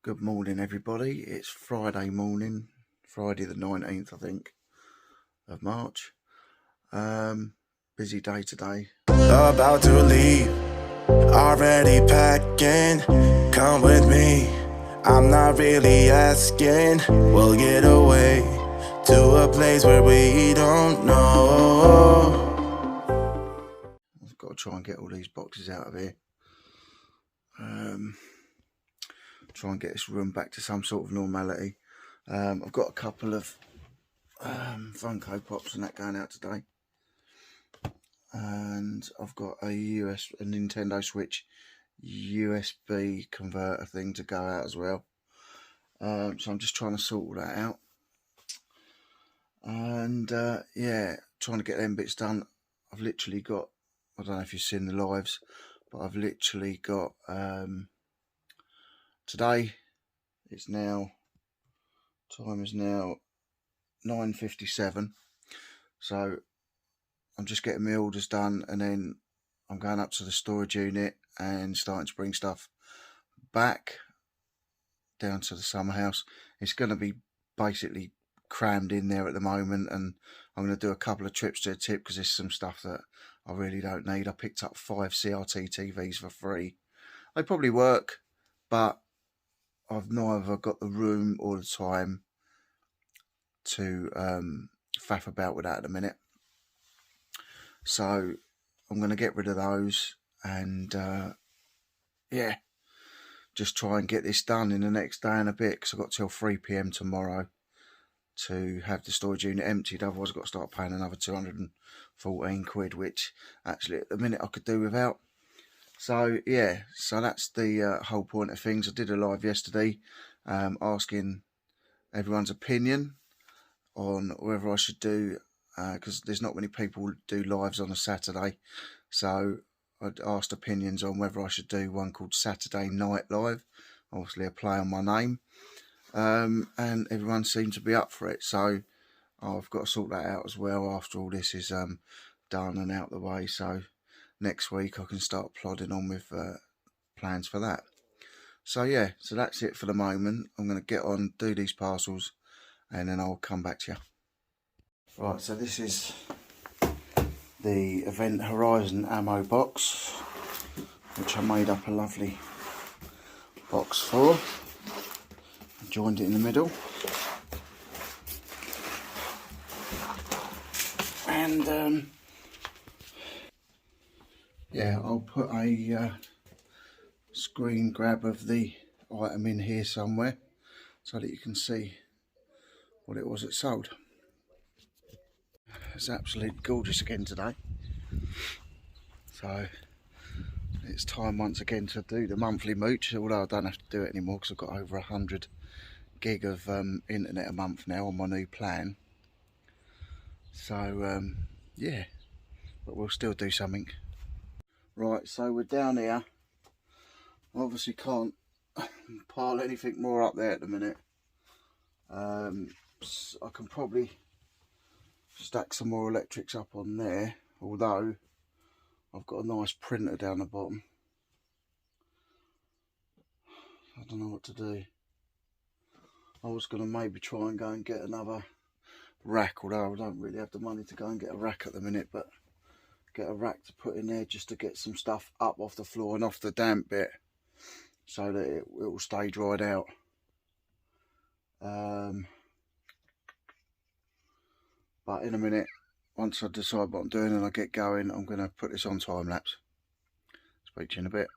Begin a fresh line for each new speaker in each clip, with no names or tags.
Good morning, everybody. It's Friday morning, Friday the 19th, I think, of March. Busy day today.
About to leave, already packing. Come with me, I'm not really asking. We'll get away to a place where we don't know.
I've got to try and get all these boxes out of here. Try and get this room back to some sort of normality. I've got a couple of Funko Pops and that going out today. And I've got a Nintendo Switch USB converter thing to go out as well. So I'm just trying to sort all that out. And yeah, trying to get them bits done. I've literally got, I don't know if you've seen the lives, but I've literally got today, it's now, time is now 9:57, so I'm just getting my orders done, and then I'm going up to the storage unit and starting to bring stuff back down to the summer house. It's going to be basically crammed in there at the moment, and I'm going to do a couple of trips to the tip because there's some stuff that I really don't need. I picked up 5 CRT TVs for free. They probably work, but I've neither got the room or the time to faff about with that at the minute. So I'm going to get rid of those and yeah, just try and get this done in the next day and a bit, because I've got till 3 PM tomorrow to have the storage unit emptied. Otherwise I've got to start paying another 214 quid, which actually at the minute I could do without. So yeah, so that's the whole point of things. I did a live yesterday asking everyone's opinion on whether I should do, because there's not many people do lives on a Saturday, so I'd asked opinions on whether I should do one called Saturday Night Live, obviously a play on my name, and everyone seemed to be up for it. So I've got to sort that out as well after all this is done and out the way, so next week I can start plodding on with plans for that. So yeah, so that's it for the moment. I'm going to get on, do these parcels, and then I'll come back to you. Right, so this is the Event Horizon ammo box, which I made up a lovely box for. I joined it in the middle, and yeah, I'll put a screen grab of the item in here somewhere so that you can see what it was that sold. It's absolutely gorgeous again today, so it's time once again to do the monthly mooch, although I don't have to do it anymore because I've got over 100 gig of internet a month now on my new plan. So yeah, but we'll still do something. Right, so we're down here. I obviously can't pile anything more up there at the minute. I can probably stack some more electrics up on there, although I've got a nice printer down the bottom. I don't know what to do. I was going to maybe try and go and get another rack, although I don't really have the money to go and get a rack at the minute, but get a rack to put in there just to get some stuff up off the floor and off the damp bit so that it will stay dried out. But in a minute, once I decide what I'm doing and I get going, I'm going to put this on time lapse. Speak to you in a bit.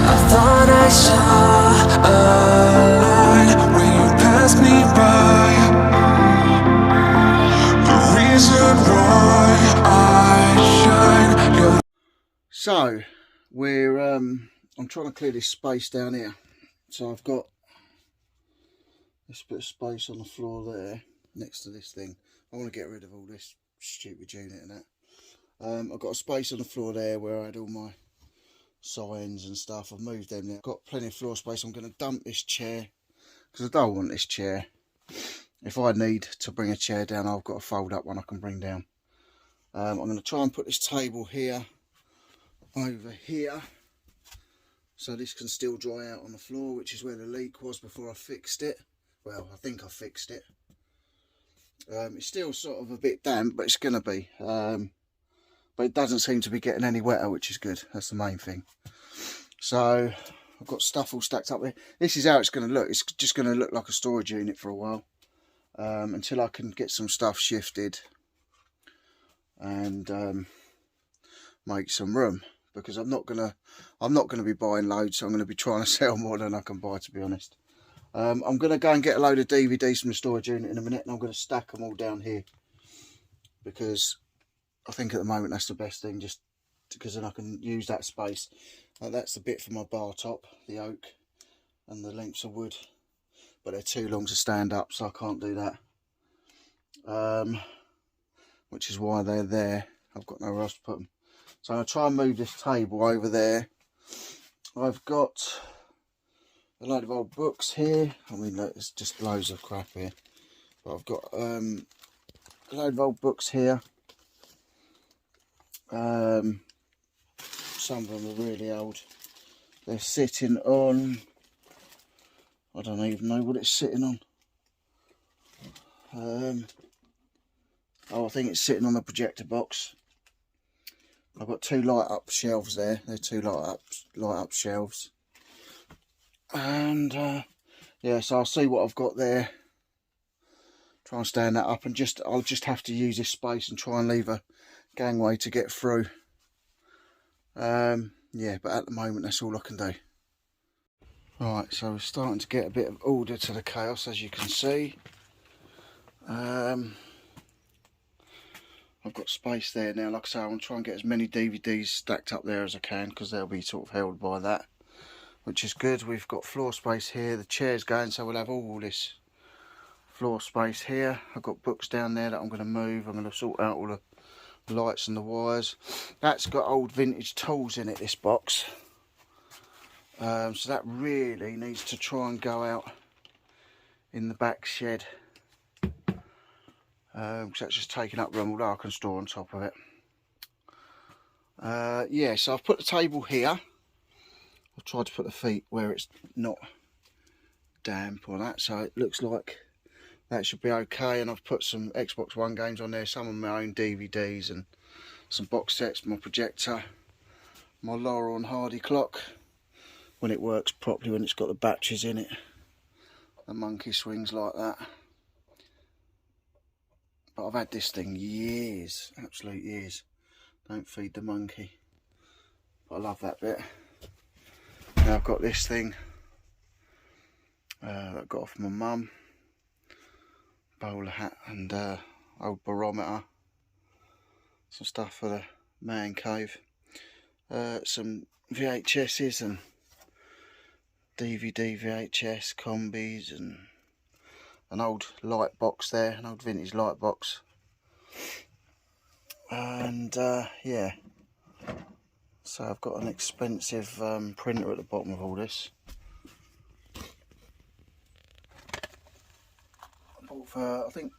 I thought I saw a light when you passed me by. The reason why I shine.
So we're I'm trying to clear this space down here. So I've got this bit of space on the floor there next to this thing. I want to get rid of all this stupid unit and that. I've got a space on the floor there where I had all my signs and stuff. I've moved them now. Got plenty of floor space. I'm going to dump this chair because I don't want this chair. If I need to bring a chair down, I've got a fold up one I can bring down. I'm going to try and put this table here over here so this can still dry out on the floor, which is where the leak was before I fixed it. Well, I think I fixed it. It's still sort of a bit damp, but it's going to be. But it doesn't seem to be getting any wetter, which is good. That's the main thing. So I've got stuff all stacked up there. This is how it's going to look. It's just going to look like a storage unit for a while, until I can get some stuff shifted and make some room, because I'm not gonna be buying loads. So I'm gonna be trying to sell more than I can buy, to be honest. I'm gonna go and get a load of DVDs from the storage unit in a minute, and I'm gonna stack them all down here, because I think at the moment that's the best thing, just because then I can use that space. That's the bit for my bar top, the oak and the lengths of wood, but they're too long to stand up, so I can't do that, which is why they're there. I've got nowhere else to put them, so I'm going to try and move this table over there. I've got a load of old books here. I mean, there's just loads of crap here, but I've got a load of old books here. Some of them are really old. They're sitting on, I don't even know what it's sitting on. Oh, I think it's sitting on the projector box. I've got two light up shelves there. They're two light up shelves. And yeah, so I'll see what I've got there. Try and stand that up, and I'll just have to use this space and try and leave a gangway to get through. Yeah, but at the moment that's all I can do. Right, so we're starting to get a bit of order to the chaos, as you can see. I've got space there now. Like I say, I'm going to try and get as many DVDs stacked up there as I can, because they'll be sort of held by that, which is good. We've got floor space here, the chair's going, so we'll have all this floor space here. I've got books down there that I'm going to move. I'm going to sort out all the lights and the wires. That's got old vintage tools in it, this box, so that really needs to try and go out in the back shed, because that's just taking up room, although I can store on top of it. Yeah, so I've put the table here. I've tried to put the feet where it's not damp or that, so it looks like that should be okay. And I've put some Xbox One games on there, some of my own DVDs and some box sets, my projector, my Laurel and Hardy clock, when it works properly, when it's got the batteries in it. The monkey swings like that. But I've had this thing years, absolute years. Don't feed the monkey. But I love that bit. Now I've got this thing that I got off my mum. Bowler hat and old barometer. Some stuff for the man cave. Some VHSs and DVD VHS combis, and an old light box there, an old vintage light box. And yeah, so I've got an expensive printer at the bottom of all this. I bought for, I think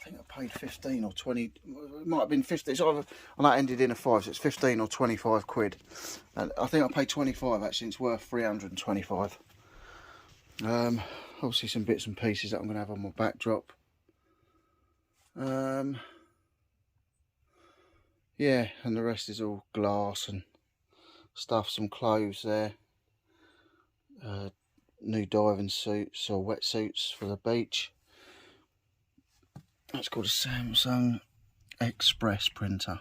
I paid 15 or 20, it might have been 50, it's either, and that ended in a 5, so it's 15 or 25 quid. And I think I paid 25 actually, it's worth 325. Obviously some bits and pieces that I'm going to have on my backdrop. Yeah, and the rest is all glass and stuff, some clothes there. New diving suits or wetsuits for the beach. That's called a Samsung Express printer.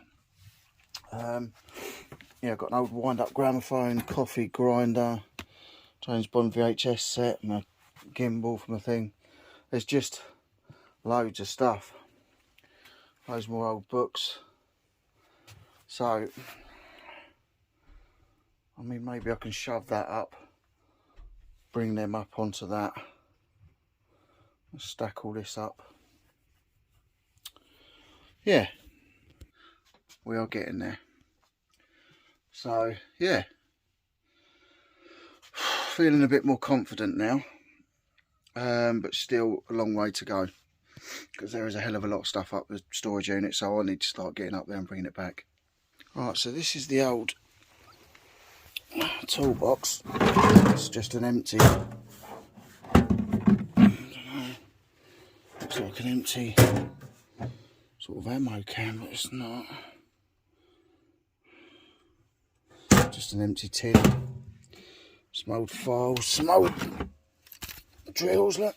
Yeah, I've got an old wind-up gramophone, coffee grinder, James Bond VHS set, my gimbal for my thing. There's just loads of stuff. Loads more old books. So, I mean, maybe I can shove that up, bring them up onto that, and stack all this up. Yeah, we are getting there. So yeah, feeling a bit more confident now, but still a long way to go, because there is a hell of a lot of stuff up the storage unit, so I need to start getting up there and bringing it back. Right, so this is the old toolbox. It's just an empty, I don't know, looks like an empty sort of ammo can, but it's not. Just an empty tin. Some old files, some old drills, look.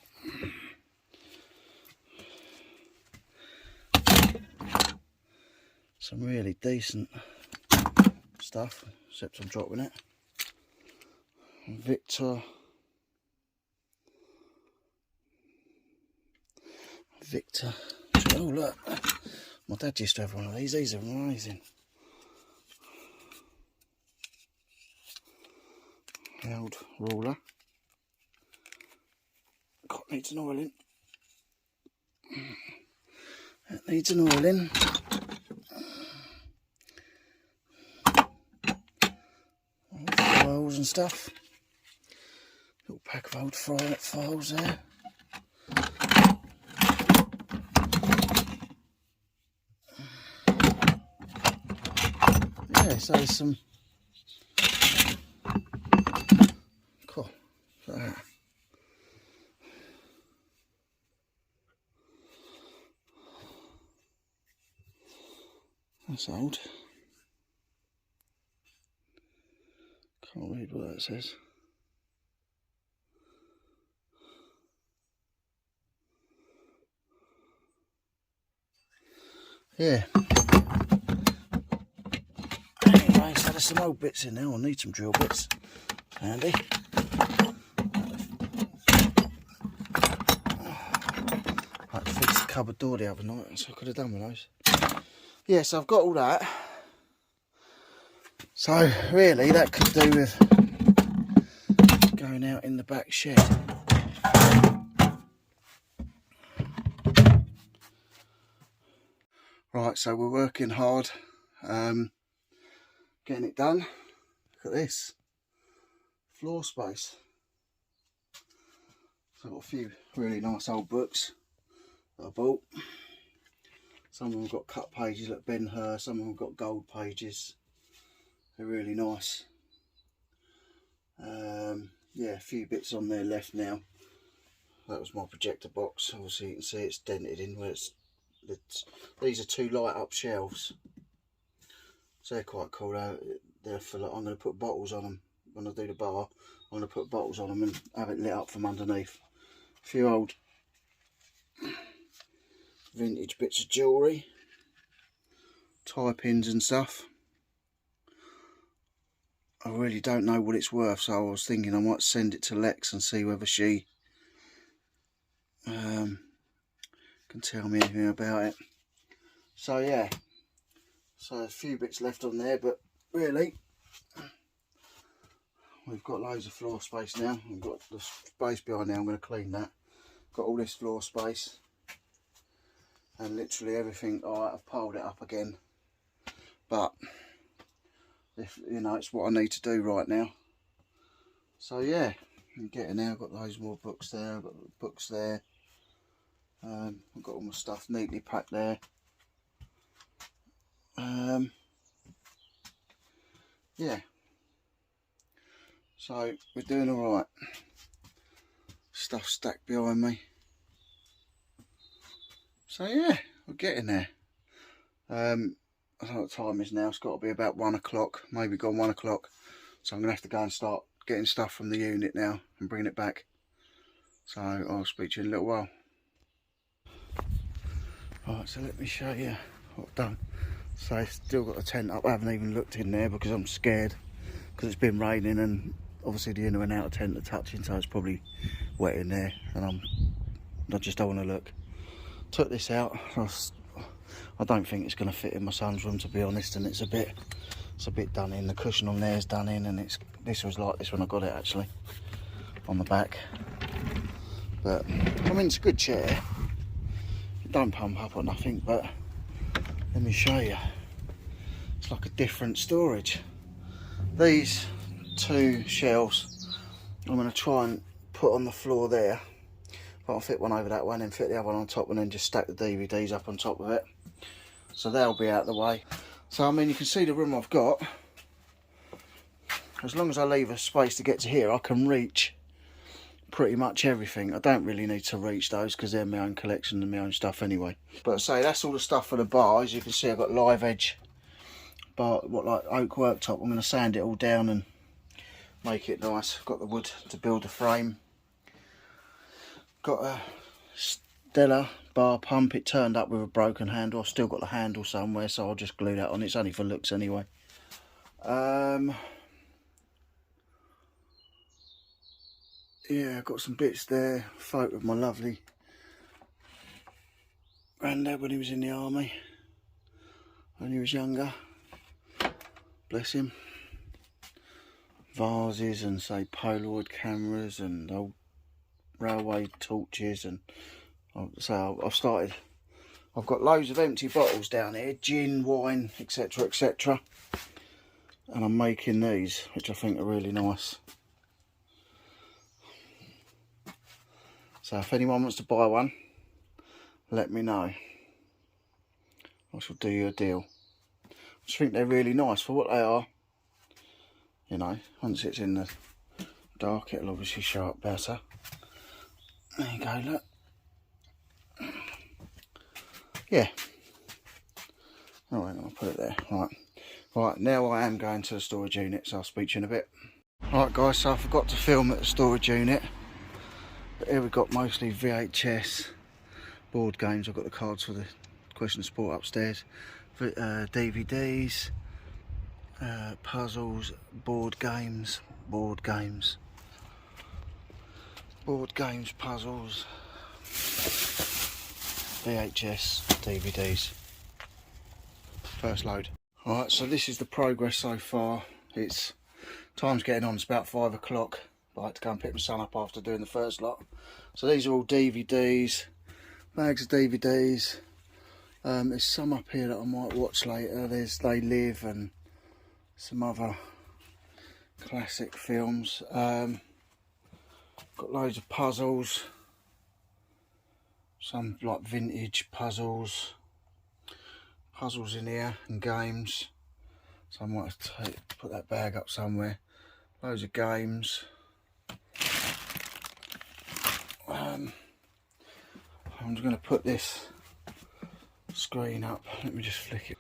Some really decent stuff, except I'm dropping it. Victor, oh look, my dad used to have one of these are amazing. The old ruler, needs an oiling, that needs an oiling. Old files and stuff, little pack of old files there. Yeah, so there's some cool. That's old. Can't read what that says. Yeah. Anyway, so there's some old bits in there. I'll need some drill bits. Handy. I fixed the cupboard door the other night, so I could have done with those. Yeah, so I've got all that. So really, that could do with going out in the back shed. Right, so we're working hard, getting it done. Look at this, floor space. So I've got a few really nice old books that I bought. Some of them have got cut pages, like Ben Hur, some of them have got gold pages. They're really nice. Yeah, a few bits on there left now. That was my projector box. Obviously you can see it's dented in where these are two light up shelves. So they're quite cool. They're for, like, I'm going to put bottles on them when I do the bar. I'm going to put bottles on them and have it lit up from underneath. A few old vintage bits of jewellery, tie pins and stuff. I really don't know what it's worth, so I was thinking I might send it to Lex and see whether she can tell me anything about it. So yeah, so a few bits left on there, but really we've got loads of floor space now. We've got the space behind there. I'm going to clean that. Got all this floor space and literally everything. Alright, I've piled it up again, but if you know, it's what I need to do right now. So yeah, I'm getting there. I've got loads more books there. I've got books there. I've got all my stuff neatly packed there. Yeah, so we're doing all right. Stuff stacked behind me. So yeah, we're getting there. I don't know what time it is now. It's got to be about 1 o'clock, maybe gone 1 o'clock. So I'm going to have to go and start getting stuff from the unit now and bringing it back. So I'll speak to you in a little while. Right, so let me show you what I've done. So I've still got the tent up. I haven't even looked in there because I'm scared, because it's been raining and obviously the inner and outer tent are touching, so it's probably wet in there, and I just don't want to look. Took this out. I don't think it's going to fit in my son's room, to be honest, and it's a bit done in. The cushion on there is done in, and this was like this when I got it actually, on the back. But I mean, it's a good chair. It don't pump up or nothing, but let me show you. It's like a different storage. These two shelves I'm going to try and put on the floor there. I'll fit one over that one and fit the other one on top, and then just stack the DVDs up on top of it. So they'll be out of the way. So I mean, you can see the room I've got. As long as I leave a space to get to here, I can reach pretty much everything. I don't really need to reach those because they're my own collection and my own stuff anyway. But I say that's all the stuff for the bar. As you can see, I've got live edge bar, like oak worktop. I'm going to sand it all down and make it nice. Got the wood to build the frame. Got a Stella bar pump. It turned up with a broken handle. I've still got the handle somewhere, so I'll just glue that on. It's only for looks anyway. Yeah, I've got some bits there. Photo of my lovely granddad when he was in the army, when he was younger. Bless him. Vases and say Polaroid cameras and old railway torches, and so I've got loads of empty bottles down here, gin, wine, etc, etc, and I'm making these, which I think are really nice. So if anyone wants to buy one, let me know. I shall do you a deal. I just think they're really nice for what they are. You know, once it's in the dark, it'll obviously show up better. There you go, look. Yeah. Alright, I'll put it there. Right, now I am going to the storage unit, so I'll speak to you in a bit. Alright guys, so I forgot to film at the storage unit. But here we've got mostly VHS board games. I've got the cards for the Question of Sport upstairs. DVDs, puzzles, board games, puzzles, VHS, DVDs. First load. Alright, so this is the progress so far. It's time's getting on, it's about 5 o'clock. I had to go and pick my son up after doing the first lot. So these are all DVDs, bags of DVDs. There's some up here that I might watch later. There's They Live and some other classic films. Got loads of puzzles, some like vintage puzzles in here, and games. So I might have to put that bag up somewhere. Loads of games. I'm just going to put this screen up. Let me just flick it.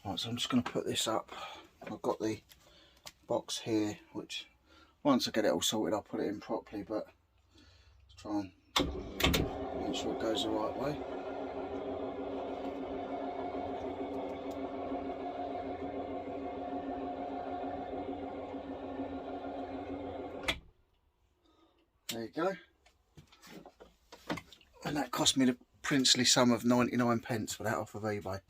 Right, so I'm just going to put this up. I've got the box here, which once I get it all sorted I'll put it in properly, but let's try and make sure it goes the right way. There you go. And that cost me the princely sum of 99p for that off of eBay.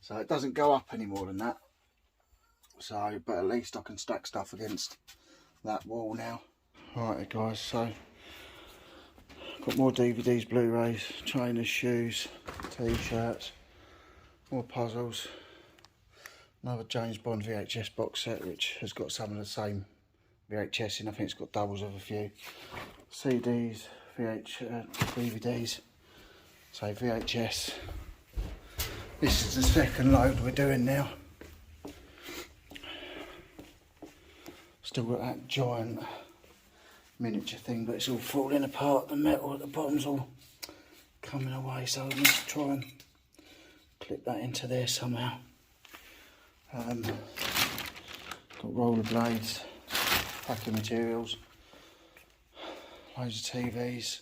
So it doesn't go up any more than that. So, but at least I can stack stuff against that wall now. Alright guys, so got more DVDs, Blu-rays, trainers, shoes, t-shirts, more puzzles, another James Bond VHS box set which has got some of the same VHS in. I think it's got doubles of a few. CDs, DVDs, so VHS. This is the second load we're doing now. Still got that giant miniature thing, but it's all falling apart. The metal at the bottom's all coming away, so I need to try and clip that into there somehow. Got rollerblades, packing materials, loads of TVs,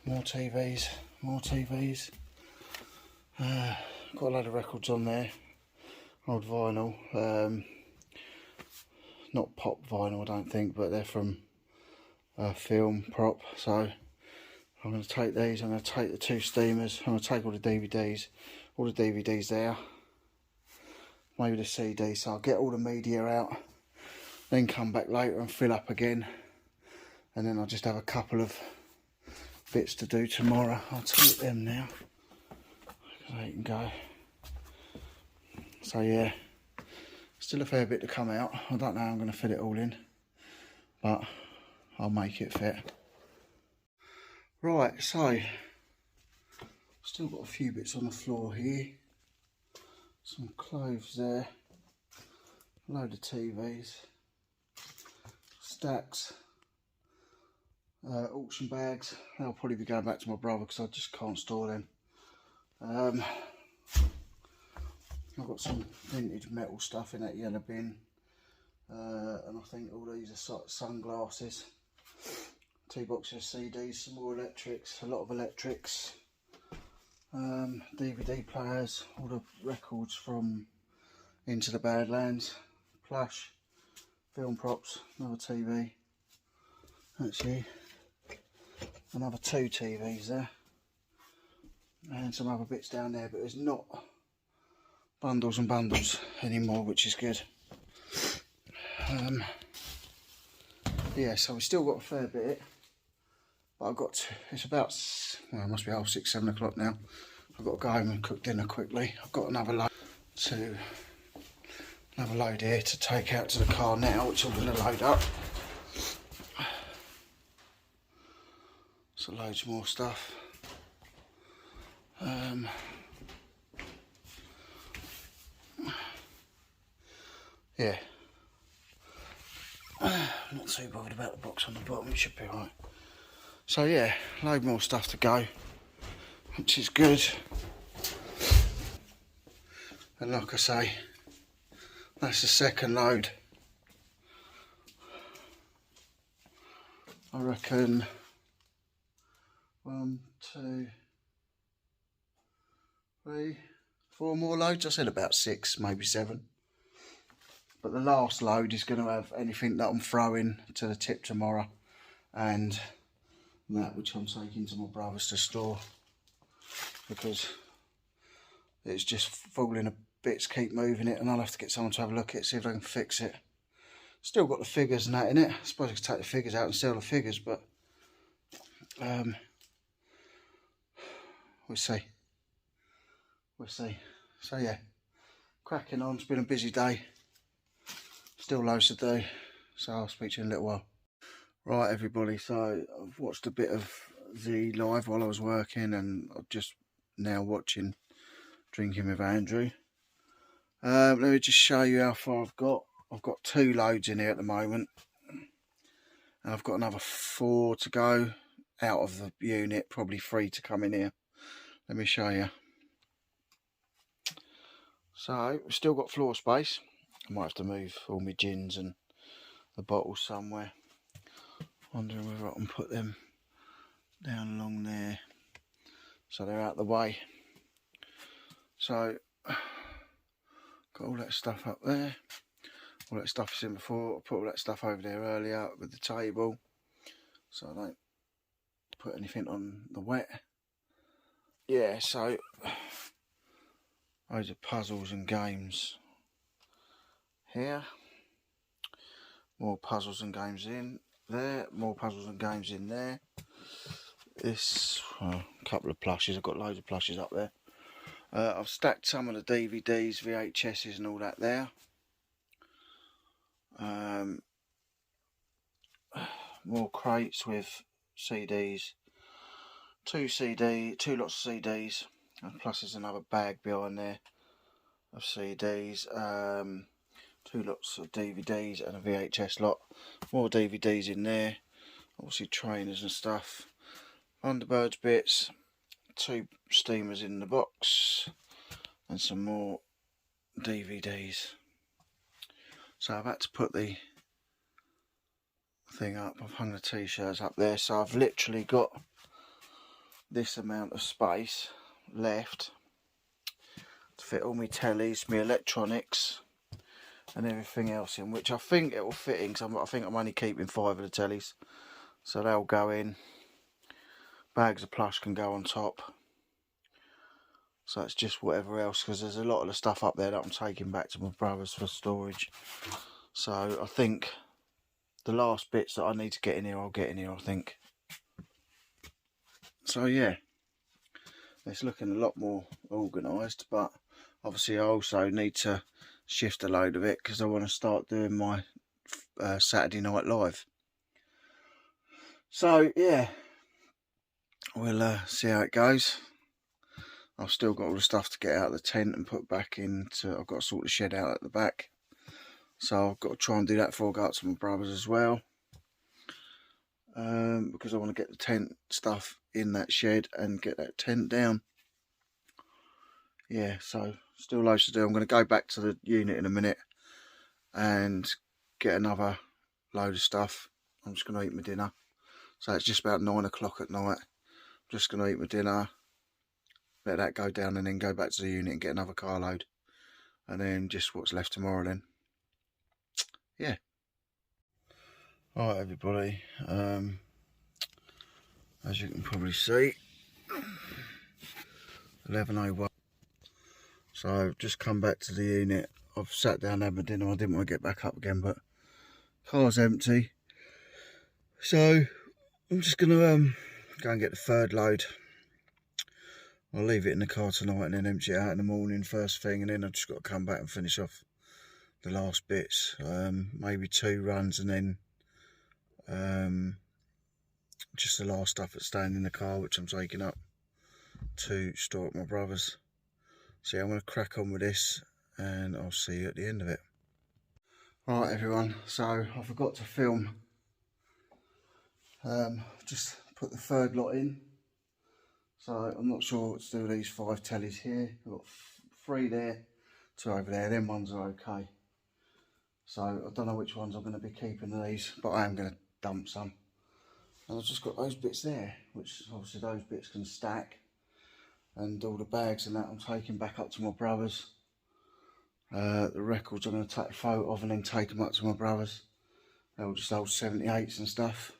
more TVs, got a load of records on there, old vinyl, not pop vinyl I don't think, but they're from film prop. So I'm going to take these, I'm going to take the two steamers, I'm going to take all the DVDs there, maybe the CD, so I'll get all the media out, then come back later and fill up again, and then I'll just have a couple of bits to do tomorrow. I'll take them now, they can go. So yeah, Still a fair bit to come out. I don't know how I'm going to fit it all in, but I'll make it fit. Right, so still got a few bits on the floor here. Some clothes there, a load of TVs, stacks, auction bags. They'll probably be going back to my brother because I just can't store them. I've got some vintage metal stuff in that yellow bin, and I think all these are sunglasses. 2 boxes of CDs, some more electrics, a lot of electrics, DVD players, all the records from Into the Badlands, plush, film props, another TV, actually another 2 TVs there, and some other bits down there, but there's not bundles and bundles anymore, which is good. Yeah, so we've still got a fair bit. But I've got to, it's about, well, it must be 6, 7 o'clock now. I've got to go home and cook dinner quickly. I've got another load here to take out to the car now, which I'm going to load up. So loads more stuff. Yeah. Not too bothered about the box on the bottom, it should be alright. So yeah, load more stuff to go, which is good. And like I say, that's the second load. I reckon 1, 2, 3, 4 more loads. I said about 6, maybe 7. But the last load is going to have anything that I'm throwing to the tip tomorrow, and that which I'm taking to my brother's to store, because it's just falling to bits, keep moving it, and I'll have to get someone to have a look at it, see if I can fix it. Still got the figures and that in it. I suppose I could take the figures out and sell the figures, but we'll see. So yeah, cracking on. It's been a busy day, still loads to do, so I'll speak to you in a little while. Right everybody, so I've watched a bit of the live while I was working, and I'm just now watching Drinking with Andrew. Let me just show you how far I've got. I've got 2 loads in here at the moment, and I've got another 4 to go out of the unit, probably 3 to come in here. Let me show you. So we've still got floor space. I might have to move all my gins and the bottles somewhere. Wondering whether I can put them down along there so they're out of the way. So got all that stuff up there, all that stuff is in before. I put all that stuff over there earlier with the table so I don't put anything on the wet. Yeah, so loads of puzzles and games here, more puzzles and games in there, more puzzles and games in there. This, a couple of plushes, I've got loads of plushes up there. I've stacked some of the DVDs, VHSs and all that there. More crates with CDs, 2 lots of CDs, and plus there's another bag behind there of CDs. 2 lots of DVDs and a VHS lot. More DVDs in there, obviously trainers and stuff. Thunderbirds bits, 2 steamers in the box, and some more DVDs. So I've had to put the thing up. I've hung the t-shirts up there, so I've literally got this amount of space left to fit all my tellies, my electronics and everything else in, which I think it will fit in, because I think I'm only keeping 5 of the tellies, so they'll go in. Bags of plush can go on top, so it's just whatever else, because there's a lot of the stuff up there that I'm taking back to my brother's for storage. So I think the last bits that I need to get in here, I'll get in here, I think. So yeah, it's looking a lot more organised, but obviously I also need to shift a load of it because I want to start doing my Saturday night live. So yeah, we'll see how it goes. I've still got all the stuff to get out of the tent and put back into. I've got to sort the shed out at the back, so I've got to try and do that before I go up to my brother's as well, because I want to get the tent stuff in that shed and get that tent down. Yeah, so still loads to do. I'm going to go back to the unit in a minute and get another load of stuff. I'm just going to eat my dinner. So it's just about 9 o'clock at night. I'm just going to eat my dinner, let that go down, and then go back to the unit and get another carload, and then just what's left tomorrow then. Yeah. Alright everybody, as you can probably see, 11:01. So I've just come back to the unit. I've sat down and had my dinner. I didn't want to get back up again, but car's empty. So I'm just going to go and get the third load. I'll leave it in the car tonight and then empty it out in the morning first thing, and then I've just got to come back and finish off the last bits. Maybe 2 runs, and then just the last stuff that's staying in the car, which I'm taking up to store at my brother's. So yeah, I'm going to crack on with this and I'll see you at the end of it. Right everyone, so I forgot to film. Just put the third lot in. So I'm not sure what to do with these 5 tellies here. I've got 3 there, 2 over there. Them ones are okay. So I don't know which ones I'm going to be keeping of these, but I am going to dump some. And I've just got those bits there, which obviously those bits can stack. And all the bags and that I'm taking back up to my brother's. The records I'm going to take a photo of and then take them up to my brother's. They'll just old 78s and stuff.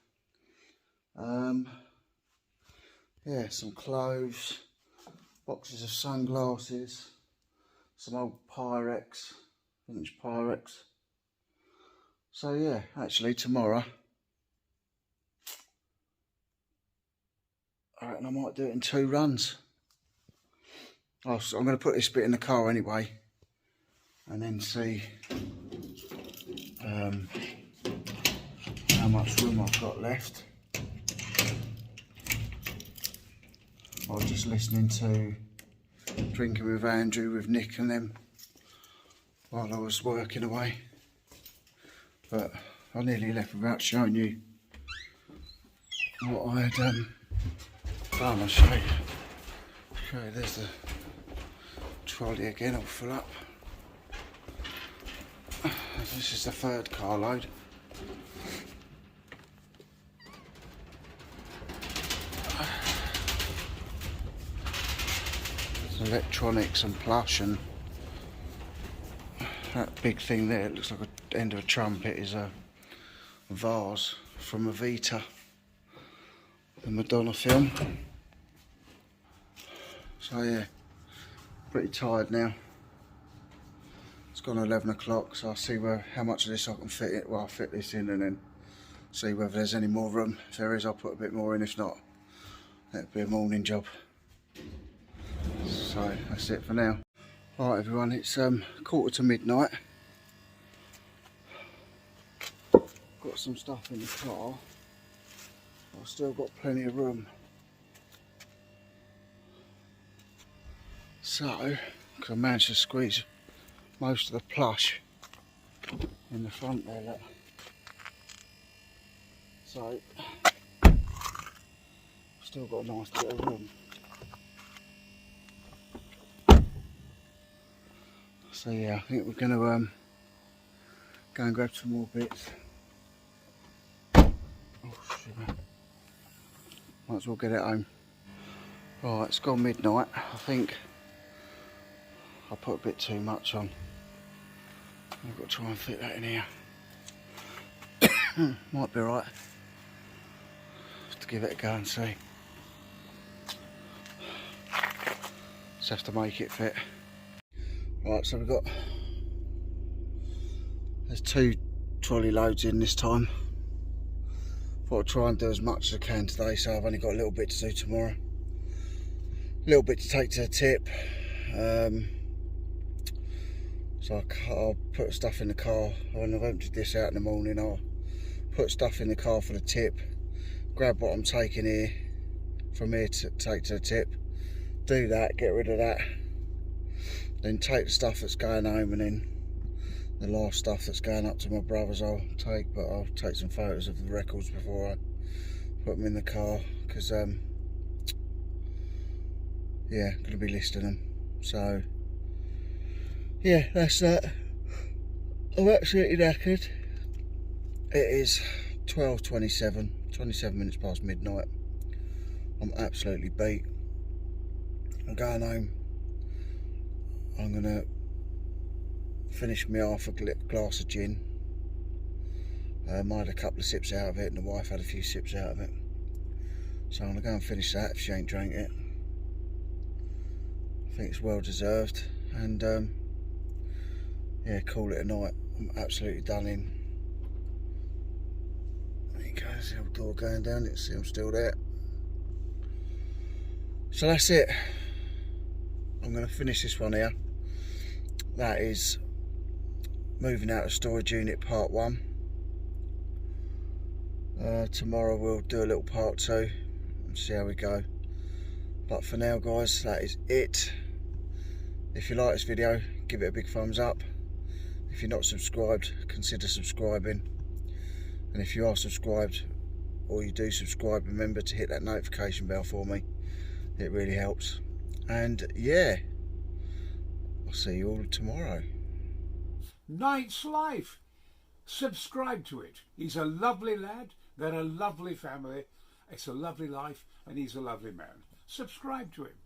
Yeah, some clothes, boxes of sunglasses, some old Pyrex, vintage Pyrex. So yeah, actually tomorrow, I reckon I might do it in 2 runs. Oh, so I'm going to put this bit in the car anyway, and then see how much room I've got left. I was just listening to Drinking with Andrew with Nick and them while I was working away, but I nearly left without showing you what I had done. I'll show you. Okay, there's the trolley again, all full up. This is the 3rd carload. There's electronics and plush, and that big thing there, it looks like the end of a trumpet, is a vase from Evita, the Madonna film. So yeah, pretty tired now. It's gone 11 o'clock, so I'll see how much of this I can fit it. Well, I'll fit this in and then see whether there's any more room. If there is, I'll put a bit more in. If not, that'll be a morning job. So that's it for now. Alright everyone, it's 1:45 to midnight. Got some stuff in the car. I've still got plenty of room. So, because I managed to squeeze most of the plush in the front there, look. So, still got a nice bit of room. So yeah, I think we're going to go and grab some more bits. Oh sugar. Might as well get it home. Right, it's gone midnight. I think I put a bit too much on. I've got to try and fit that in here. Might be right. Just to give it a go and see. Just have to make it fit. Right, so there's 2 trolley loads in this time. Thought I'd try and do as much as I can today, so I've only got a little bit to do tomorrow. A little bit to take to the tip. So I'll put stuff in the car. When I've emptied this out in the morning, I'll put stuff in the car for the tip, grab what I'm taking here from here to take to the tip, do that, get rid of that, then take the stuff that's going home, and then the last stuff that's going up to my brother's I'll take, but I'll take some photos of the records before I put them in the car, because yeah, I'm going to be listing them. So yeah, that's that. I'm absolutely knackered. It is 12:27, 27 minutes past midnight. I'm absolutely beat. I'm going home. I'm going to finish me half a glass of gin. I had a couple of sips out of it, and the wife had a few sips out of it. So I'm going to go and finish that if she ain't drank it. I think it's well deserved. And yeah, call it a night. I'm absolutely done in. There you go, there's the old door going down. You can see I'm still there. So that's it. I'm going to finish this one here. That is moving out of storage unit part 1. Tomorrow we'll do a little part 2 and see how we go. But for now, guys, that is it. If you like this video, give it a big thumbs up. If you're not subscribed, consider subscribing. And if you are subscribed, or you do subscribe, remember to hit that notification bell for me. It really helps. And yeah, I'll see you all tomorrow.
Knight's Life. Subscribe to it. He's a lovely lad. They're a lovely family. It's a lovely life, and he's a lovely man. Subscribe to him.